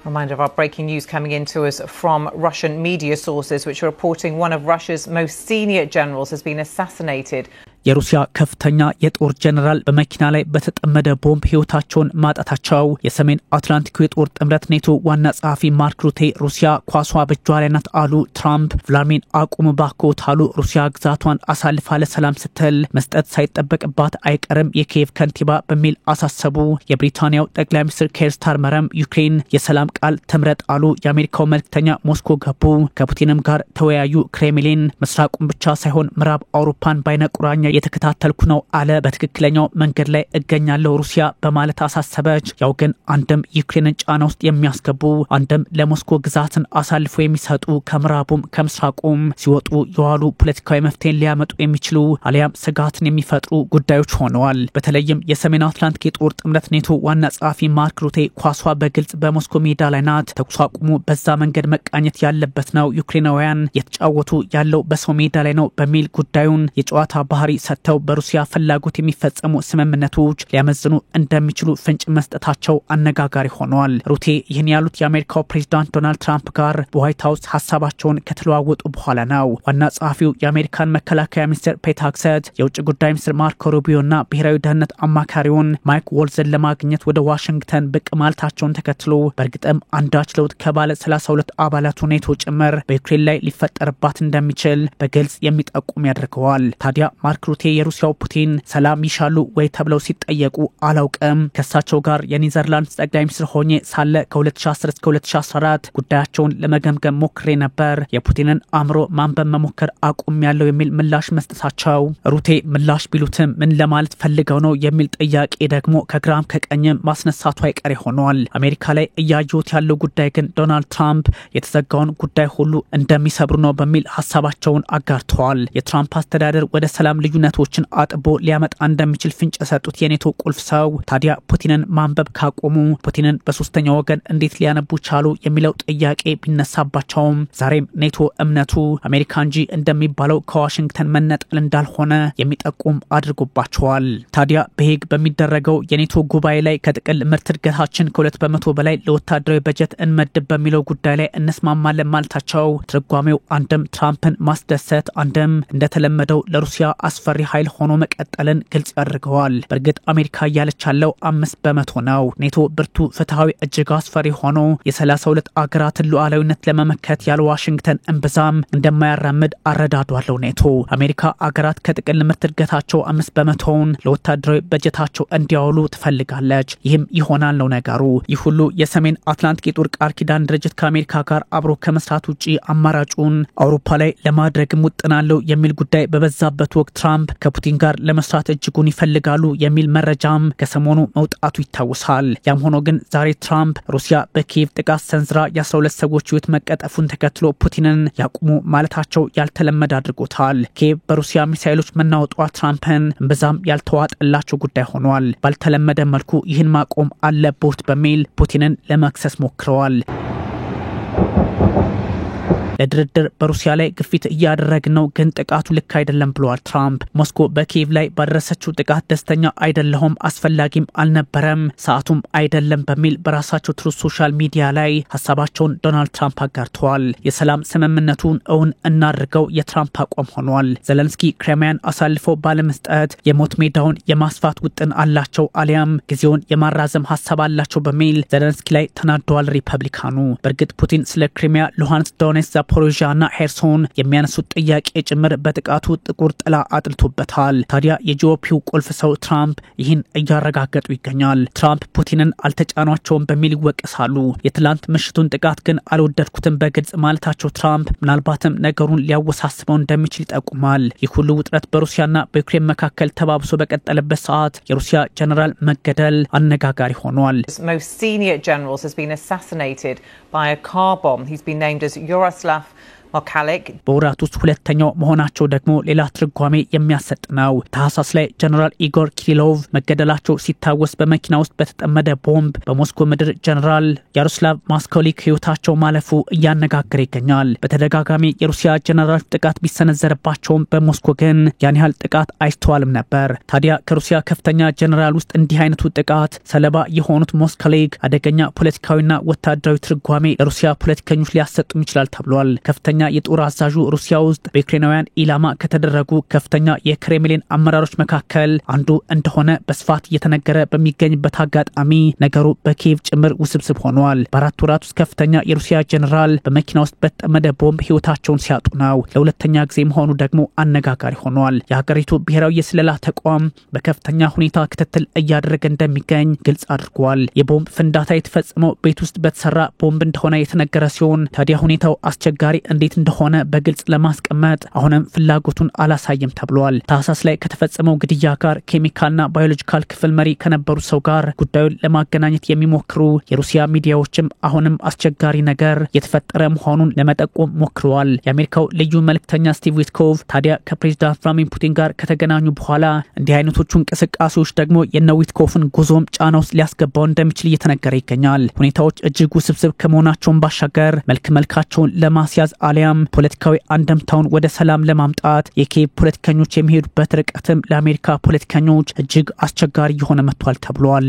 Reminder of our breaking news coming into us from Russian media sources, which are reporting one of Russia's most senior generals has been assassinated. የሩሲያ ከፍተኛ የጦር ጀነራል በመኪና ላይ በተጠመደ ቦምብ ህይወታቸውን ማጣታቸው የሰሜን አትላንቲክ የጦር ጥምረት ኔቶ ዋና ጸሐፊ ማርክ ሩቴ ሩሲያ ኳሷ በእጇ ላይ ናት አሉ። ትራምፕ ቭላድሚር አቁም ባኮት አሉ። ሩሲያ ግዛቷን አሳልፋ ለሰላም ስትል መስጠት ሳይጠበቅባት አይቀርም የኪየቭ ከንቲባ በሚል አሳሰቡ። የብሪታንያው ጠቅላይ ሚኒስትር ኬር ስታርመርም ዩክሬን የሰላም ቃል ትምረጥ አሉ። የአሜሪካው መልክተኛ ሞስኮ ገቡ። ከፑቲንም ጋር ተወያዩ። ክሬምሊን ምስራቁን ብቻ ሳይሆን ምዕራብ አውሮፓን ባይነቁራኛ የተከታተልኩ ነው አለ። በትክክለኛው መንገድ ላይ እገኛለሁ ሩሲያ በማለት አሳሰበች። ያው ግን አንድም ዩክሬንን ጫና ውስጥ የሚያስገቡ አንድም ለሞስኮ ግዛትን አሳልፎ የሚሰጡ ከምዕራቡም ከምስራቁም ሲወጡ የዋሉ ፖለቲካዊ መፍትሄን ሊያመጡ የሚችሉ አሊያም ስጋትን የሚፈጥሩ ጉዳዮች ሆነዋል። በተለይም የሰሜን አትላንቲክ የጦር ጥምረት ኔቶ ዋና ጸሐፊ ማርክ ሩቴ ኳሷ በግልጽ በሞስኮ ሜዳ ላይ ናት፣ ተኩስ አቁሙ በዛ መንገድ መቃኘት ያለበት ነው፣ ዩክሬናውያን የተጫወቱ ያለው በሰው ሜዳ ላይ ነው በሚል ጉዳዩን የጨዋታ ባህሪ ሰጥተው በሩሲያ ፍላጎት የሚፈጸሙ ስምምነቶች ሊያመዝኑ እንደሚችሉ ፍንጭ መስጠታቸው አነጋጋሪ ሆኗል። ሩቴ ይህን ያሉት የአሜሪካው ፕሬዝዳንት ዶናልድ ትራምፕ ጋር በዋይት ሃውስ ሐሳባቸውን ከተለዋወጡ በኋላ ነው። ዋና ጸሐፊው የአሜሪካን መከላከያ ሚኒስትር ፔት ሄግሴት፣ የውጭ ጉዳይ ሚኒስትር ማርኮ ሩቢዮና ብሔራዊ ደህንነት አማካሪውን ማይክ ዋልዝን ለማግኘት ወደ ዋሽንግተን ብቅ ማለታቸውን ተከትሎ በእርግጥም አንዳች ለውጥ ከባለ 32 አባላቱ ኔቶ ጭምር በዩክሬን ላይ ሊፈጠርባት እንደሚችል በግልጽ የሚጠቁም ያደርገዋል። ታዲያ ማርክ ሩቴ የሩሲያው ፑቲን ሰላም ይሻሉ ወይ ተብለው ሲጠየቁ አላውቅም፣ ከሳቸው ጋር የኔዘርላንድስ ጠቅላይ ሚኒስትር ሆኜ ሳለ ከ2010 እስከ 2014 ጉዳያቸውን ለመገምገም ሞክሬ ነበር፣ የፑቲንን አእምሮ ማንበብ መሞከር አቁም ያለው የሚል ምላሽ መስጠታቸው ሩቴ ምላሽ ቢሉትም ምን ለማለት ፈልገው ነው የሚል ጥያቄ ደግሞ ከግራም ከቀኝም ማስነሳቱ አይቀሬ ሆኗል። አሜሪካ ላይ እያዩት ያለው ጉዳይ ግን ዶናልድ ትራምፕ የተዘጋውን ጉዳይ ሁሉ እንደሚሰብሩ ነው በሚል ሐሳባቸውን አጋርተዋል። የትራምፕ አስተዳደር ወደ ሰላም ልዩነቶችን አጥቦ ሊያመጣ እንደሚችል ፍንጭ የሰጡት የኔቶ ቁልፍ ሰው ታዲያ ፑቲንን ማንበብ ካቆሙ ፑቲንን በሶስተኛ ወገን እንዴት ሊያነቡ ቻሉ የሚለው ጥያቄ ቢነሳባቸውም ዛሬም ኔቶ እምነቱ አሜሪካ እንጂ እንደሚባለው ከዋሽንግተን መነጠል እንዳልሆነ የሚጠቁም አድርጎባቸዋል። ታዲያ በሄግ በሚደረገው የኔቶ ጉባኤ ላይ ከጥቅል ምርት እድገታችን ከ2% በላይ ለወታደራዊ በጀት እንመድብ በሚለው ጉዳይ ላይ እንስማማለን ማለታቸው ትርጓሜው አንድም ትራምፕን ማስደሰት አንድም እንደተለመደው ለሩሲያ አስፈሪ ኃይል ሆኖ መቀጠልን ግልጽ ያደርገዋል። በእርግጥ አሜሪካ ያለች ያለው 5% ነው። ኔቶ ብርቱ ፍትሃዊ እጅግ አስፈሪ ሆኖ የ32 አገራትን ሉዓላዊነት ለመመከት ያለ ዋሽንግተን እንብዛም እንደማያራምድ አረዳዷለው። ኔቶ አሜሪካ አገራት ከጥቅል ምርት እድገታቸው 5%ውን ለወታደራዊ በጀታቸው እንዲያውሉ ትፈልጋለች። ይህም ይሆናል ነው ነገሩ። ይህ ሁሉ የሰሜን አትላንቲክ የጦር ቃል ኪዳን ድርጅት ከአሜሪካ ጋር አብሮ ከመስራት ውጪ አማራጩን አውሮፓ ላይ ለማድረግ ሙጥናለው የሚል ጉዳይ በበዛበት ወቅት ትራምፕ ከፑቲን ጋር ለመስራት እጅጉን ይፈልጋሉ የሚል መረጃም ከሰሞኑ መውጣቱ ይታወሳል። ያም ሆኖ ግን ዛሬ ትራምፕ ሩሲያ በኪየቭ ጥቃት ሰንዝራ የ12 ሰዎች ህይወት መቀጠፉን ተከትሎ ፑቲንን ያቁሙ ማለታቸው ያልተለመደ አድርጎታል። ኪየቭ በሩሲያ ሚሳኤሎች መናወጧ ትራምፕን እምብዛም ያልተዋጠላቸው ጉዳይ ሆኗል። ባልተለመደ መልኩ ይህን ማቆም አለቦት በሚል ፑቲንን ለመክሰስ ሞክረዋል። ለድርድር በሩሲያ ላይ ግፊት እያደረግን ነው፣ ግን ጥቃቱ ልክ አይደለም ብለዋል ትራምፕ። ሞስኮ በኪየቭ ላይ ባደረሰችው ጥቃት ደስተኛ አይደለሁም፣ አስፈላጊም አልነበረም፣ ሰዓቱም አይደለም በሚል በራሳቸው ትሩዝ ሶሻል ሚዲያ ላይ ሐሳባቸውን ዶናልድ ትራምፕ አጋርተዋል። የሰላም ስምምነቱን እውን እናድርገው የትራምፕ አቋም ሆኗል። ዘለንስኪ ክሬሚያን አሳልፈው ባለመስጠት የሞት ሜዳውን የማስፋት ውጥን አላቸው አሊያም ጊዜውን የማራዘም ሐሳብ አላቸው በሚል ዘለንስኪ ላይ ተናደዋል ሪፐብሊካኑ። በእርግጥ ፑቲን ስለ ክሬሚያ፣ ሉሃንስክ፣ ዶኔትስክ፣ ዛፖሪዥያና ሄርሶን የሚያነሱት ጥያቄ ጭምር በጥቃቱ ጥቁር ጥላ አጥልቶበታል። ታዲያ የጂኦፒው ቁልፍ ሰው ትራምፕ ይህን እያረጋገጡ ይገኛል። ትራምፕ ፑቲንን አልተጫኗቸውም በሚል ይወቀሳሉ። የትላንት ምሽቱን ጥቃት ግን አልወደድኩትም በግልጽ ማለታቸው ትራምፕ ምናልባትም ነገሩን ሊያወሳስበው እንደሚችል ይጠቁማል። ይህ ሁሉ ውጥረት በሩሲያና በዩክሬን መካከል ተባብሶ በቀጠለበት ሰዓት የሩሲያ ጀነራል መገደል አነጋጋሪ ሆኗል። Most senior generals has been assassinated by a car bomb. He's been named as Yaroslav Mokalik. በወራት ውስጥ ሁለተኛው መሆናቸው ደግሞ ሌላ ትርጓሜ የሚያሰጥ ነው። ታህሳስ ላይ ጀነራል ኢጎር ኪሪሎቭ መገደላቸው ሲታወስ በመኪና ውስጥ በተጠመደ ቦምብ በሞስኮ ምድር ጀነራል ያሮስላቭ ማስኮሊክ ህይወታቸው ማለፉ እያነጋገረ ይገኛል። በተደጋጋሚ የሩሲያ ጀነራል ጥቃት ቢሰነዘረባቸውም በሞስኮ ግን ያን ያህል ጥቃት አይስተዋልም ነበር። ታዲያ ከሩሲያ ከፍተኛ ጀነራል ውስጥ እንዲህ አይነቱ ጥቃት ሰለባ የሆኑት ማስኮሊክ አደገኛ ፖለቲካዊና ወታደራዊ ትርጓሜ ለሩሲያ ፖለቲከኞች ሊያሰጡም ይችላል ተብሏል። ከፍተኛ የጦር አዛዡ ሩሲያ ውስጥ በዩክሬናውያን ኢላማ ከተደረጉ ከፍተኛ የክሬምሊን አመራሮች መካከል አንዱ እንደሆነ በስፋት እየተነገረ በሚገኝበት አጋጣሚ ነገሩ በኪየቭ ጭምር ውስብስብ ሆኗል። በአራት ወራት ውስጥ ከፍተኛ የሩሲያ ጀነራል በመኪና ውስጥ በተጠመደ ቦምብ ህይወታቸውን ሲያጡ ነው። ለሁለተኛ ጊዜ መሆኑ ደግሞ አነጋጋሪ ሆኗል። የሀገሪቱ ብሔራዊ የስለላ ተቋም በከፍተኛ ሁኔታ ክትትል እያደረገ እንደሚገኝ ግልጽ አድርጓል። የቦምብ ፍንዳታ የተፈጸመው ቤት ውስጥ በተሰራ ቦምብ እንደሆነ የተነገረ ሲሆን ታዲያ ሁኔታው አስቸጋሪ እንዴት እንደሆነ በግልጽ ለማስቀመጥ አሁንም ፍላጎቱን አላሳየም ተብሏል። ታህሳስ ላይ ከተፈጸመው ግድያ ጋር ኬሚካልና ባዮሎጂካል ክፍል መሪ ከነበሩ ሰው ጋር ጉዳዩን ለማገናኘት የሚሞክሩ የሩሲያ ሚዲያዎችም አሁንም አስቸጋሪ ነገር የተፈጠረ መሆኑን ለመጠቆም ሞክረዋል። የአሜሪካው ልዩ መልእክተኛ ስቲቭ ዊትኮቭ ታዲያ ከፕሬዝዳንት ቭላድሚር ፑቲን ጋር ከተገናኙ በኋላ እንዲህ አይነቶቹ እንቅስቃሴዎች ደግሞ የነ ዊትኮቭን ጉዞም ጫና ውስጥ ሊያስገባው እንደሚችል እየተነገረ ይገኛል። ሁኔታዎች እጅግ ውስብስብ ከመሆናቸውን ባሻገር መልካቸውን ለማስያዝ አሊያም ፖለቲካዊ አንደምታውን ወደ ሰላም ለማምጣት የኪየቭ ፖለቲከኞች የሚሄዱበት ርቀትም ለአሜሪካ ፖለቲከኞች እጅግ አስቸጋሪ የሆነ መጥቷል ተብሏል።